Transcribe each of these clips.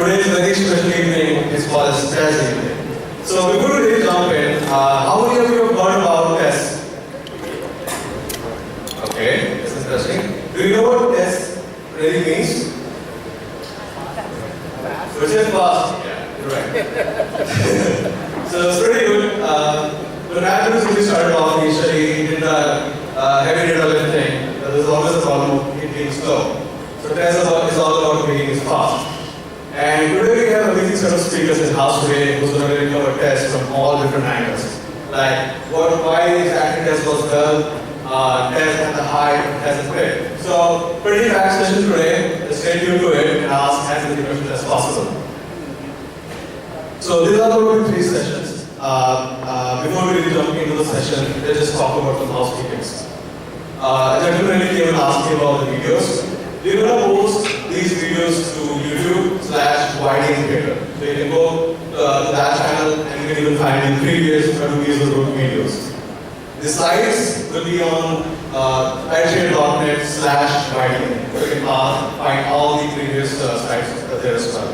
Today's very special evening is called as test evening. So before we really jump in, how many of you have heard about tests? Okay, this is interesting. Do you know what test really means? Which is fast. Yeah, you're right. So it's pretty good. When Andrews really started off, initially he did heavy data lifting. There's always a problem of it being slow. So test is all about making it fast. And today we have a amazing set of speakers in house today who's going to really cover tests from all different angles. Like why exactly test was well, test at the height, test at width. So pretty packed session today. Just stay tuned to it and ask as many questions as possible. So these are going to be 3 sessions. Before we really jump into the session, let's just talk about some housekeeping. A gentleman really came and asked me about the videos. We're going to post these videos to YouTube/YDindicator. So you can go to that channel and you can even find in previous Hadoop videos. The slides will be on lightshade.net/YDindicator. So you can find all the previous slides there as well.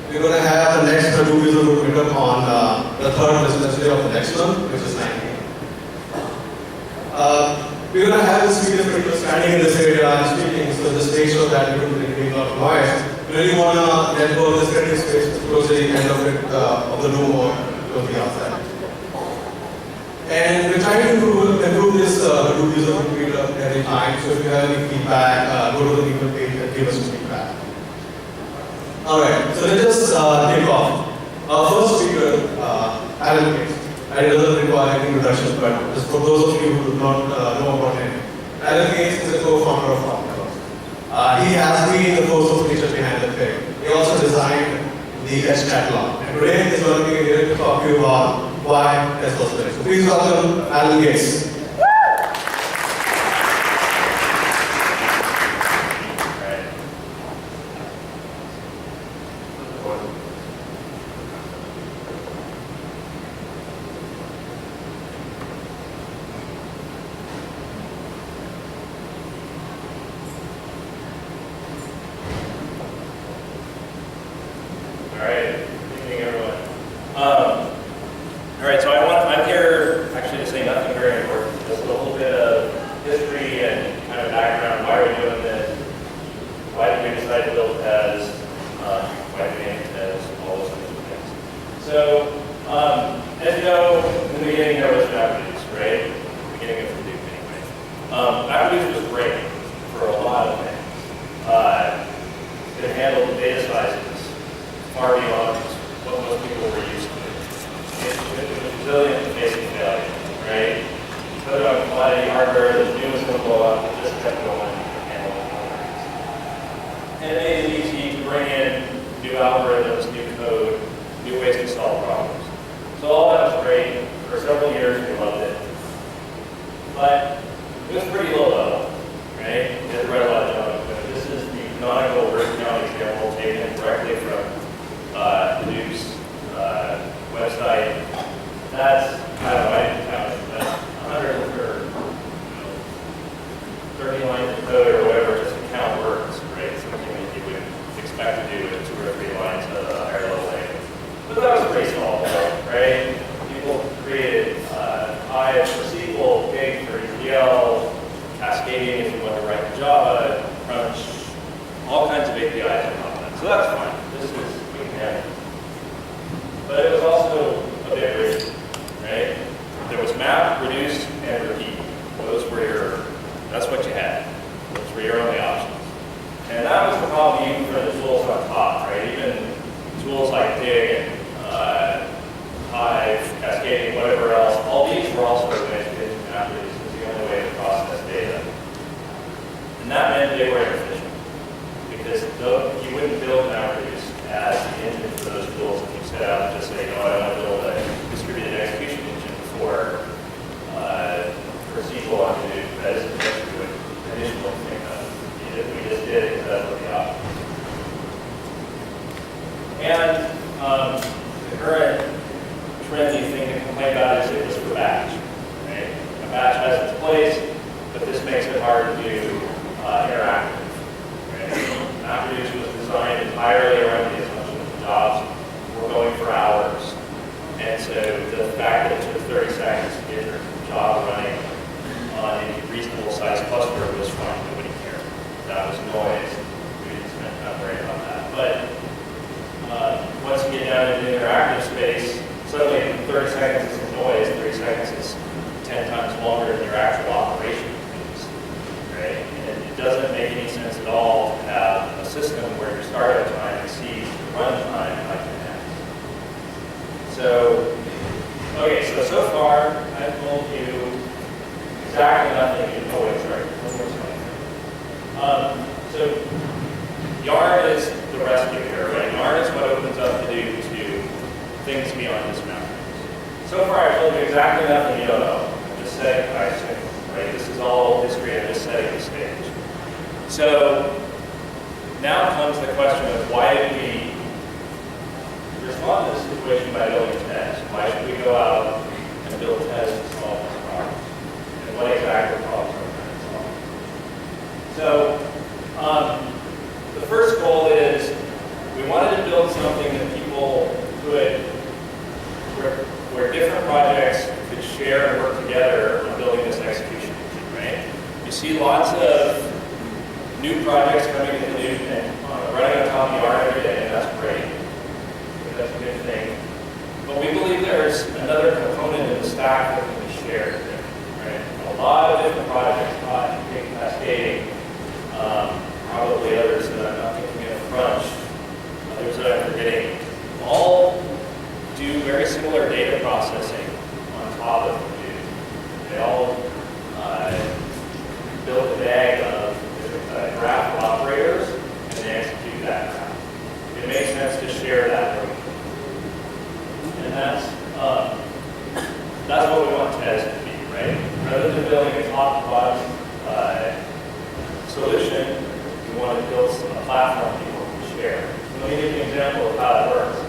We're going to have the next Hadoop Meetup on the 3rd Wednesday of the next month, which is 19. We're going to have the speakers standing in this area and speaking, so just make sure that we don't really make a lot of noise. We really want to let go of this creative space towards the end of the room or towards the outside. And we're trying to improve this Hadoop user meetup every time, so if you have any feedback, go to the meetup page and give us some feedback. Alright, so let's just kick off. Our first speaker, Alan Gates. It doesn't require any introduction, but just for those of you who do not know about him, Alan Gates is a co-founder of Hadoop. He has been the force of nature behind the thing. He also designed the test catalog. And today he's going to be here to talk to you about why test was built. So please welcome Alan Gates. The current trendy thing to complain about is it was for batch. Right? A batch has its place, but this makes it hard to do interactive. Right? MapReduce was designed entirely around the assumption of runtime I can have. So, okay, so far I've told you exactly nothing you know what's right. So Yarn is the rescue here, right? Yarn is what opens up to do to things beyond this mountain. So far I've told you exactly nothing you don't know. I'm just setting, I assume, right? This is all history, I'm just setting the stage. So now comes the question of why did we respond to this situation by building tests? Why should we go out and build tests to solve this problem? And what exactly problems are we trying to solve? So the first goal is we wanted to build something that people could, where different projects could share and work together on building this execution engine, right? You see lots of new projects coming into Hadoop and running on top of Yarn every day, and that's great. That's a good thing. But we believe there's another component in the stack that can be shared, right? A lot of different projects, big cascading, probably others that I'm not thinking of, Crunch, others that I'm forgetting, all do very similar data processing on top of Hadoop. They all build a bag of graph operators, and they execute that graph. It makes sense to share that work. And that's what we want TES to be, right? Rather than building a top-to-bottom solution, we want to build a platform people can share. So let me give you an example of how that works.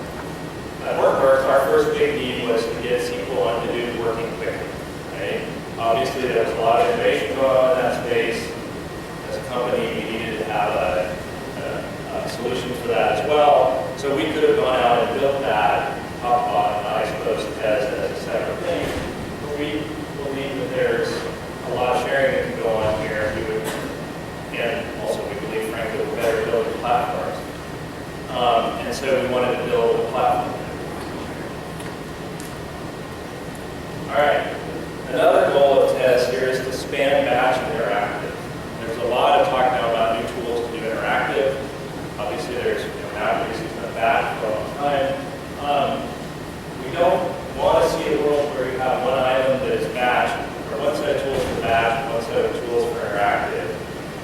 That works. Our first big need was to get SQL on Hadoop working quickly, right? Obviously, there was a lot of innovation going on in that space. As a company, we needed to have a solution for that as well. So we could have gone out and built that top-bottom, I suppose, TES as a separate thing. But we believe that there's a lot of sharing that can go on here. And also we believe, frankly, we're better building platforms. And so we wanted to build a platform. All right. Another goal of TES here is to span batch and interactive. There's a lot of talk now about new tools to do interactive. Obviously, there's MapReduce has been batch for a long time. We don't want to see a world where you have one item that is batch, or one set of tools for batch, one set of tools for interactive.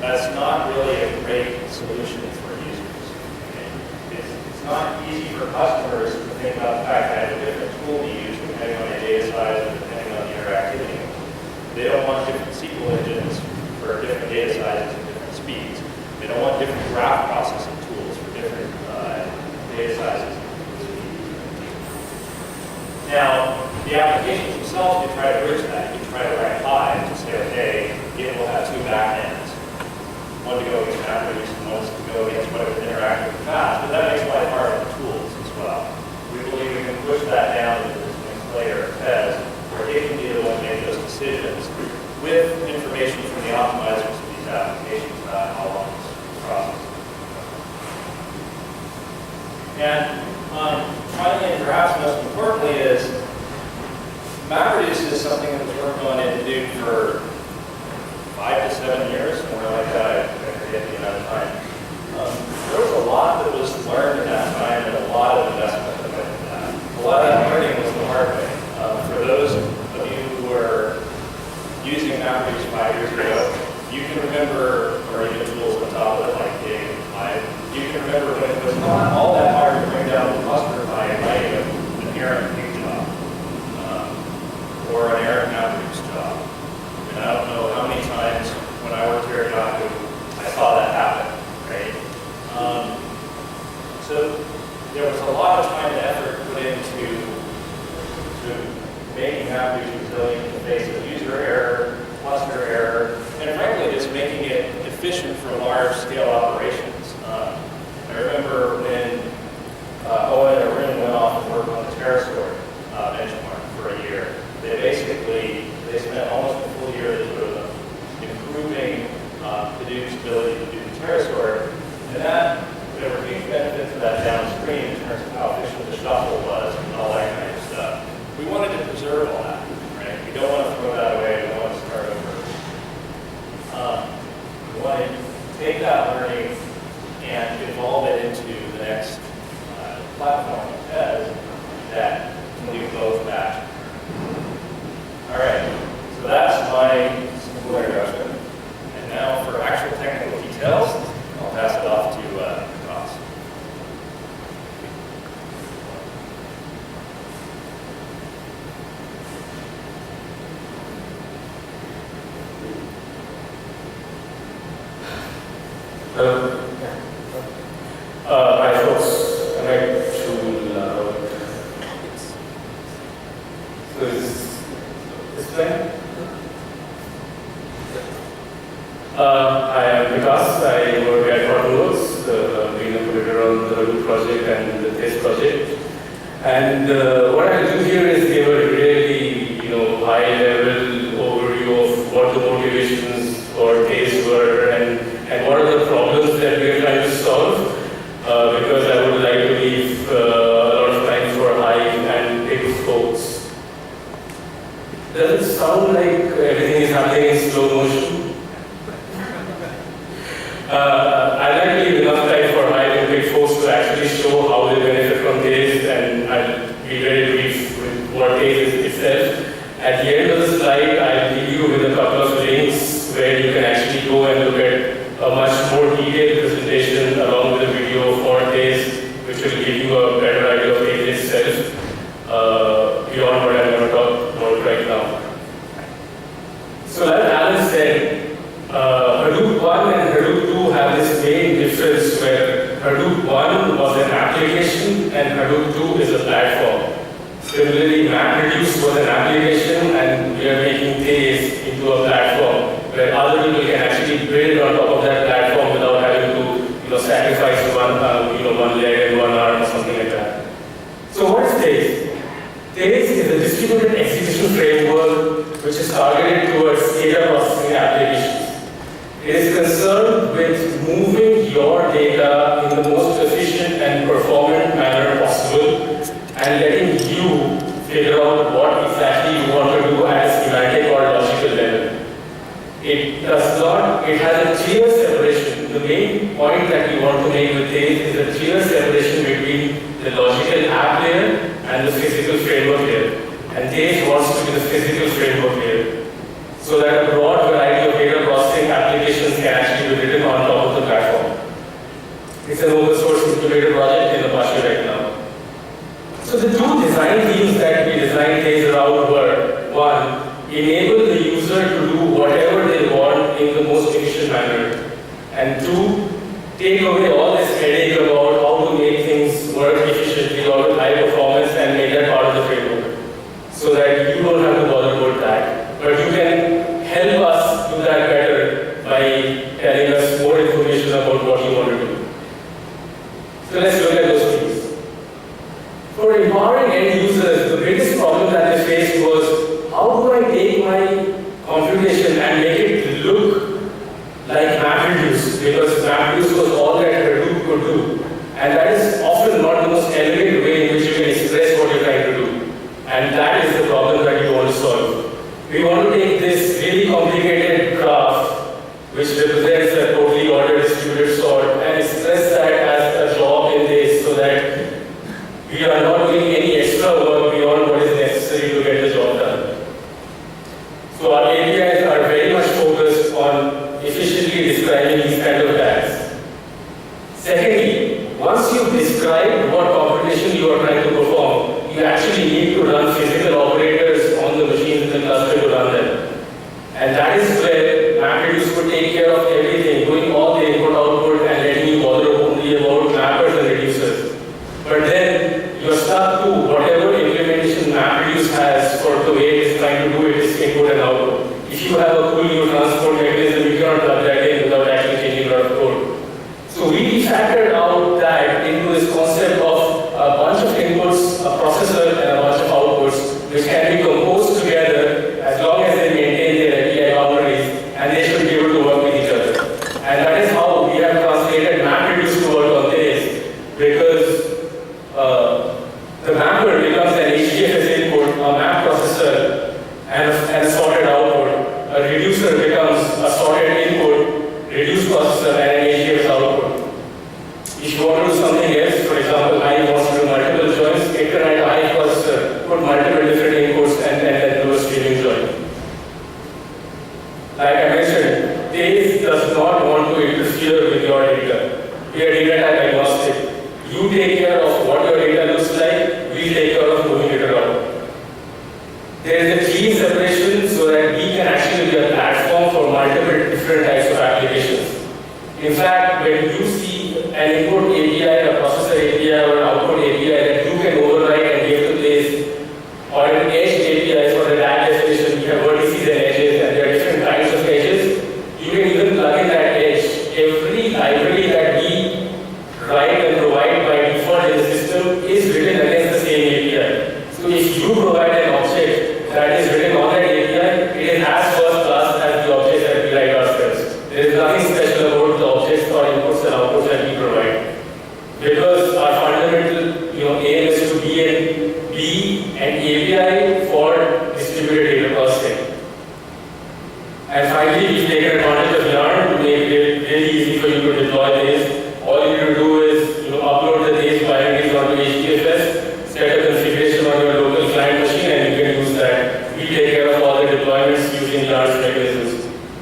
That's not really a great solution for users. Okay? It's not easy for customers to think about the fact that I have a different tool to use depending on the data size and depending on the interactivity. They don't want different SQL engines for different data sizes and different speeds. They don't want different graph processing tools for different data sizes. Now, the applications themselves, you try to bridge that. You try to write hive to say, okay, it will have two backends. One to go against MapReduce and one to go against whatever interactive and fast. But that makes life hard on the tools as well. We believe we can push that down into this next layer of TES, where it can be the one to make those decisions with information from the optimizers of these applications about how long this process is. And finally, and perhaps most importantly, is MapReduce is something that was worked on in Hadoop for 5 to 7 years, somewhere like that. I forget the amount of time. There was a lot that was learned in that time and a lot of investment that went into that. A lot of that learning was the hard way. For those of you who were using MapReduce 5 years ago, you can remember, or even tools on top of it like Dig and Hive, you can remember when it was not all that hard to bring down the cluster by writing an errant pig job or an errant MapReduce job. And I don't know how many times when I worked here at Yahoo, I saw that happen, right? So there was a lot of time and effort put into making MapReduce resilient in the face of user error, cluster error, and frankly, just making it efficient for large-scale operations. I remember when Owen and Arun went off and worked on the TerraSort benchmark for a year. They spent almost a full year, the two of them, improving Hadoop's ability to do the TerraSort, and there were huge benefits of that downstream in terms of how efficient the shuffle was and all that kind of stuff. We wanted to preserve all that, right? We don't want to throw that away. We don't want to start over. We want to take that learning and evolve it into the next platform has that can do both back. All right, so that's my simple introduction. And now for actual technical details, I'll pass it off to Ross. Hi folks, am I too loud? So is playing? I am Vikas, I work at Hadoop, being a collaborator on the Hadoop project and the TASE project. And what I'll do here is give a really high-level overview of what the motivations for TASE were and what are the problems that we are trying to solve. Because I would like to leave a lot of time for high and big folks. Does it sound like everything is happening in slow motion? I'd like to leave enough time for high and big folks to actually show how they benefit from TASE, and I'll be very brief with what TASE is itself. At the end of the slide, I'll leave you with a couple of links where you can actually go and look at a much more detailed presentation along with a video for TASE, which will give you a better idea of TASE itself beyond what I'm going to talk about right now. So like Alan said, Hadoop 1 and Hadoop 2 have this main difference where Hadoop 1 was an application and Hadoop 2 is a platform. Similarly, MapReduce was an application and we are making TASE into a platform where other people can actually build on top of that platform without having to sacrifice one leg and one arm or something like that. So what is TASE? TASE is a distributed execution framework which is targeted towards data processing applications. It is concerned with moving your data in the most efficient and performant manner possible and letting you figure out what exactly you want to do at a schematic or logical level. It has a clear separation. The main point that we want to make with TASE is a clear separation between the logical app layer and the physical framework layer. And TASE wants to be the physical framework layer, so that a broad variety of data processing applications can actually be written on top of the platform. It's an open source incubator project in Apache right now. So the two design themes that we designed TASE around were, one, enable the user to do whatever they want in the most efficient manner. And two, take away all this headache about how to make things work efficiently or with high performance and make that part of the framework. So that you don't have to bother about that. But you can help us do that better by telling us more information about what you want to do. So let's look at those things. For empowering end users, the biggest problem that they faced was, how do I take my computation and make it look like MapReduce? Because MapReduce was all that Hadoop could do. And that is often not the most elegant way in which you can express what you're trying to do. And that is the problem that you want to solve. We want to take this really complicated graph, which represents a totally ordered distributed sort, and express that as a job in this so that we are not doing any extra work beyond what is necessary to get the job done. So our APIs are very much focused on efficiently describing these kind of tags. Secondly, once you've described what computation you are trying to perform, you actually need to run physical operators on the machines in the cluster to run them. And that is where MapReduce would take care of everything, doing all the input-output and letting you bother only about mappers and reducers. But then you're stuck to whatever implementation MapReduce has for the way it is trying to do its input and output. If you have a cool new transport mechanism, you cannot plug that in without actually changing a lot of code. So we factored out that into this concept of a bunch of inputs, a processor, and a bunch of outputs, which can be composed together as long as they maintain their API boundaries, and they should be able to work with each other. And that is how we have translated MapReduce to work on this, because the mapper becomes an HDFS input, a map processor, and a sorted output. A reducer becomes a sorted input, reduce processor, and an HDFS output. If you want to do something else, for example, I want to do be an API for distributed data processing. And finally, we've taken advantage of Yarn to make it really easy for you to deploy this. All you need to do is upload the day's binaries onto HDFS, set a configuration on your local client machine, and you can use that. We take care of all the deployments using Yarn's mechanisms.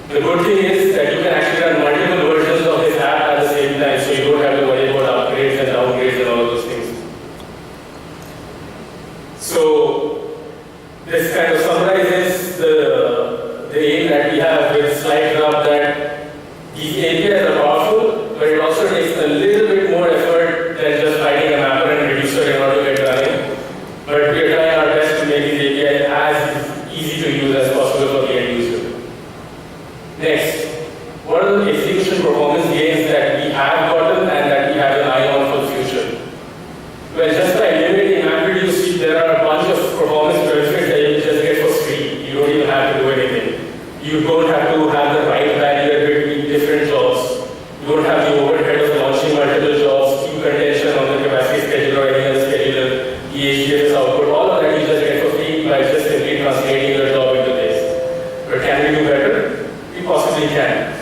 The good thing is that you can actually run multiple versions of this app at the same time, so you don't have to worry about upgrades and downgrades and all of those things. So this kind of summarizes the aim that we have with slide graph, that these APIs are powerful, but it also takes a little bit more effort than just writing a mapper and reducer in order to get running. But we are trying our best to make these APIs as easy to use as possible for the end user. Next, what are the execution performance gains that we have gotten and that we have an eye on for the future? Well, just by eliminating MapReduce, there are a bunch of performance benefits that you just get for free. You don't even have to do anything. You don't have to have the right barrier between different jobs. You don't have the overhead of launching multiple jobs, queue contention on the capacity scheduler or any other scheduler, the HDFS output. All of that you just get for free by just simply translating your job into this. But can we do better? We possibly can.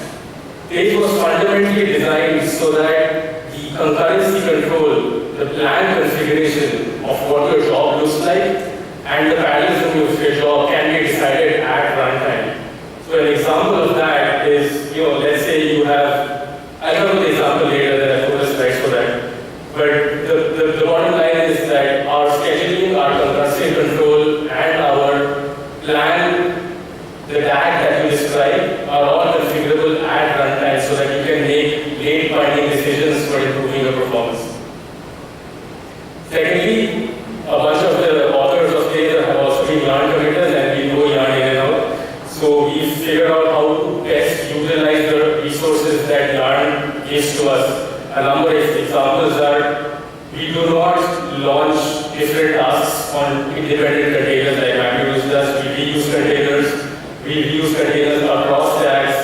This was fundamentally designed so that the concurrency control, the plan configuration of what your job looks like, and the parallelism of your job can be decided at runtime. So an example of that is, let's say you have, I'll come to the example later, then I put the slides for that. But the bottom line is that our scheduling, our concurrency control, and our plan, the DAG that you describe, are all configurable at runtime so that you can make late binding decisions for improving your performance. Secondly, a bunch of the authors of this have also been Yarn committers, and we know Yarn in and out. So we figured out how to best utilize the resources that Yarn gives to us. A number of examples are, we do not launch different tasks on independent containers like MapReduce does. We reuse containers. We reuse containers across stacks.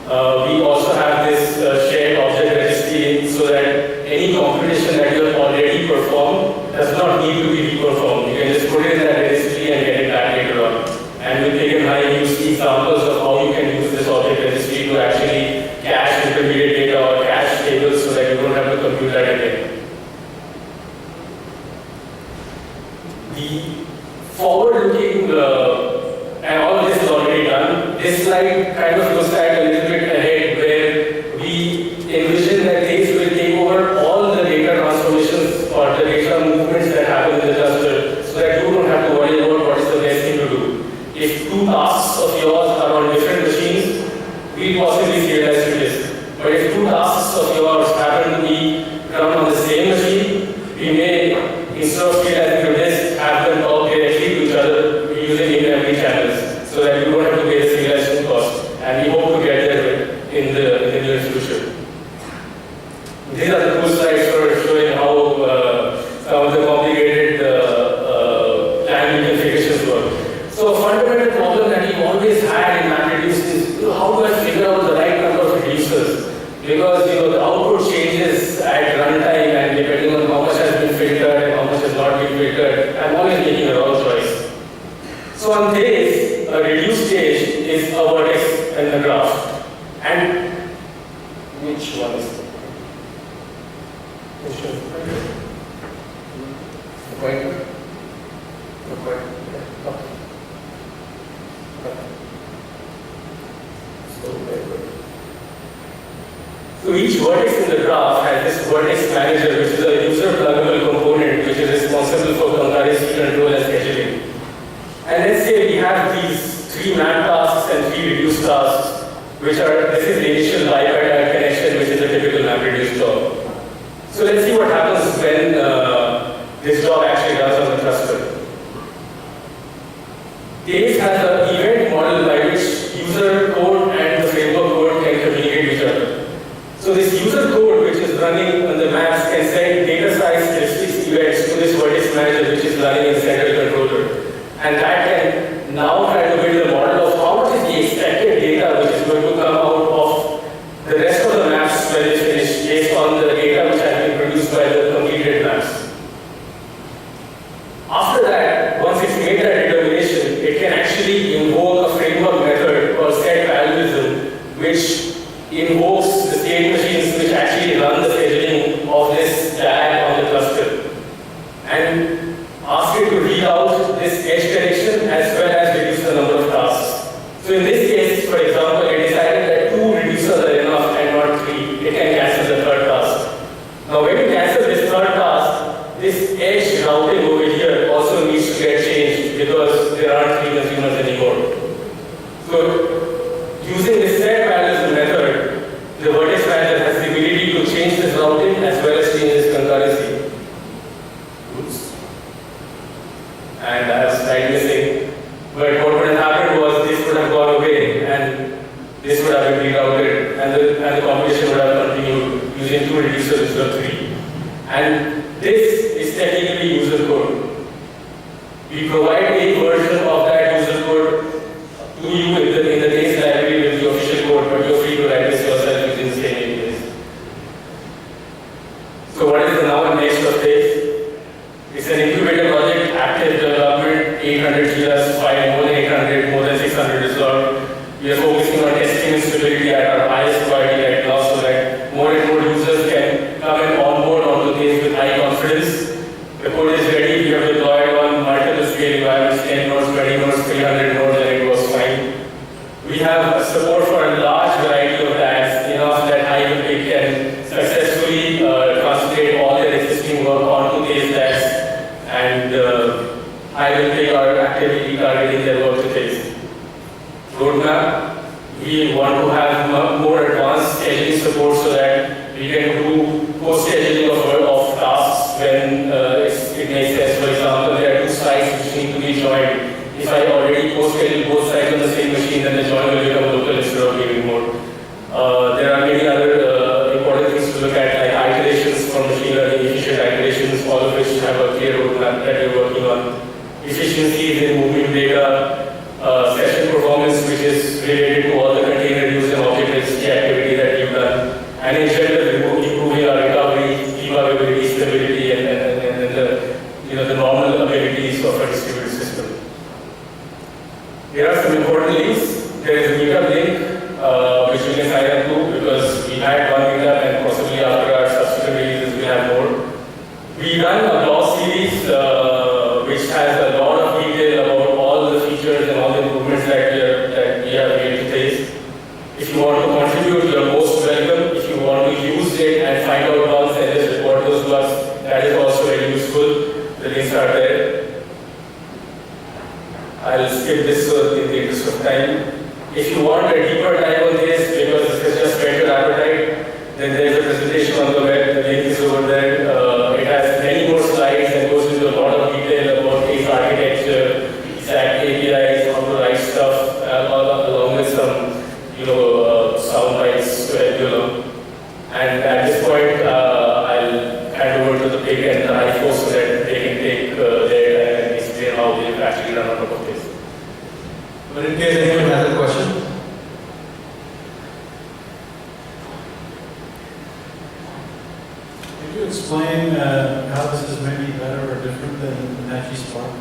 We also have this shared object registry so that any computation that you have already performed does not need to be reperformed. You can just put it in that registry and get it back later on. And with Big and High, you see examples of how you can use this object registry to actually cache intermediate data or cache tables so that you don't have to compute that again. The forward-looking, and all of this is already done. This slide kind of looks at a little bit ahead, where we envision that things will take over all the data transformations or the data movements that happen in the cluster, so that you don't have to worry about what is the best thing to do. If two tasks of yours are on different machines, we possibly serialize to this. But if two tasks of yours happen to be run on the same machine, we may, instead of serializing to this, have them talk directly to each other using in-memory channels, so that you don't have to pay the serialization cost. And we hope to get there in the near future. These are the cool slides for showing how some of the complicated plan configurations work. So a fundamental problem that we've always had in MapReduce is, how do I figure out the right number of reducers? Because the output changes at runtime, and depending on how much has been filtered and how much has not been filtered, I'm always making a wrong choice. So on this, a reduced stage is a vertex in the graph. And which one is the So each vertex in the graph has this vertex manager, which is a user pluggable component which is responsible for concurrency control and scheduling. And let's say we have these 3 map tasks and 3 reduce tasks, which are, this is the initial bypass connection, which is a typical MapReduce job. So let's see what happens when this job actually runs on the cluster. Days has an event model by which user code and the framework code can communicate with each other. So this user code, which is running on the maps, can send data size statistics events to this vertex manager, which is running in the central controller. And that can now try to build a model of how much is the expected data which is going to come out of the rest of the maps when it's finished, based on the data which has been produced by the completed maps. After edge routing over here also needs to get changed because there aren't 3 consumers anymore. So using the set values method, the vertex manager has the ability to change this routing as well as change this concurrency. Oops. And I was slide missing. But what would have happened was this would have gone away and this would have been rerouted and the computation would have continued using 2 reducers instead of 3. And this is technically user code. We provide a version of that user code to you in the case library with the official code, but you're free to write this yourself using the same APIs. So what is the now next phase? It's an incubator project, active development, 800 GLs, file more than 800, more than 600 is logged. We are focusing on testing and stability at our highest priority right now so that more and more users can come and onboard onto things with high confidence. The code is ready, we have deployed on multiple scale environments, 10 nodes, 20 nodes, 300 nodes, and it was fine. We have support for a large variety of tags, enough that Hadoop can successfully translate all their existing work onto these tags, and Hadoop are actively targeting their work to things. Roadmap, we want to have more advanced scheduling support so that we can do post-scheduling of tasks when it makes sense. For example, there are 2 sites which need to be joined. If I already post-schedule both sites on the same machine, then the join will become local instead of being remote. There are many other important things to look at, like iterations from machine learning, efficient iterations, all of which have a clear roadmap that we're working on. Efficiencies in moving data, session performance, which is related to all the container use and object registry activity that you've done, and in general, improving our recovery, debuggability, stability, and the normal abilities of a distributed system. Here are some important links. There is a meetup link, which you can sign up to because we had one meetup and possibly after our subsequent releases we'll have more. We run a blog series, which has a lot of detail about all the features and all the improvements that we have made to taste. If you want to contribute, you're most welcome. If you want to use it and find out bugs and just report those bugs, that is also very useful. The links are there. I'll skip this in the interest of time. If you want a deeper dive on this, because this has just fed your appetite, then there's a presentation on the web. The link is over there. It has many more slides and goes into a lot of detail about case architecture, exact APIs, how to write stuff, along with some, sound bites to help you along. And at this point, I'll hand over to the big and the high folks so that they can take their time and explain how they've actually done on top of this. But in case anyone has a question, could you explain how this is maybe better or different than Apache Spark?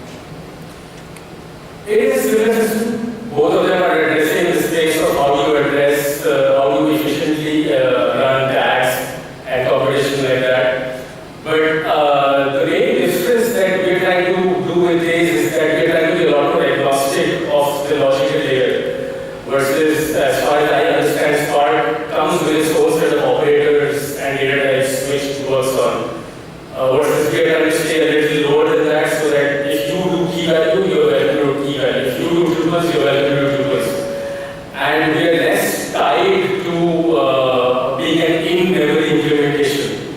It is a similar system. Both of them are addressing the space of how you address, how you efficiently run tags and competition like that. But the main difference that we're trying to do with this is that we're trying to be a lot more agnostic of the logical layer. Versus, as far as I understand, Spark comes with its own set of operators and data types which it works on. Versus we are trying to stay a little lower than that so that if you do key value, you're welcome to key value. If you do tuples, you're welcome to tuples. And we are less tied to being an in-memory implementation.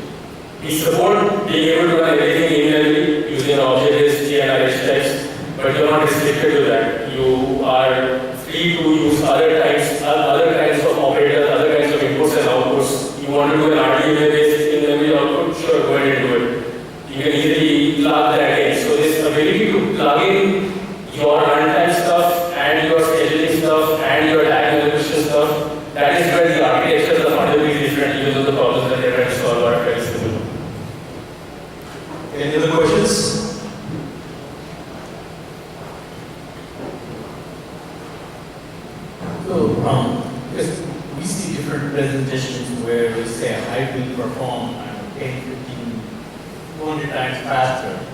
We support being able to run everything in-memory using object registry and RH types, but you're not restricted to that. You are free to use other kinds of operators, other kinds of inputs and outputs. You want to do an RDMA-based in-memory output? Sure, go ahead and do it. You can easily plug that in. So this ability to plug in your runtime stuff and your scheduling stuff and your tag resolution stuff, that is where the architectures are fundamentally different, even though the problems that they're trying to solve are very similar. any other questions? So, because we see different presentations where we say I will perform 10, 15, 200 times faster.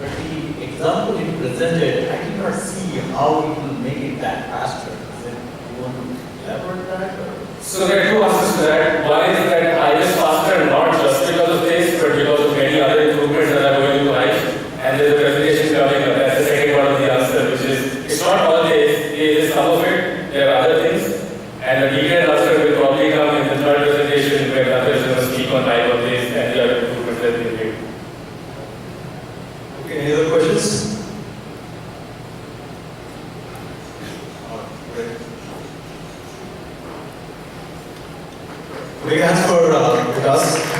But the example you presented, I did not see how it will make it that faster. Is it, you want to elaborate that? Or? So there are 2 answers to that. One is that I is faster not just because of this, but because of many other improvements that are going into Hive. Big hands for Vikas.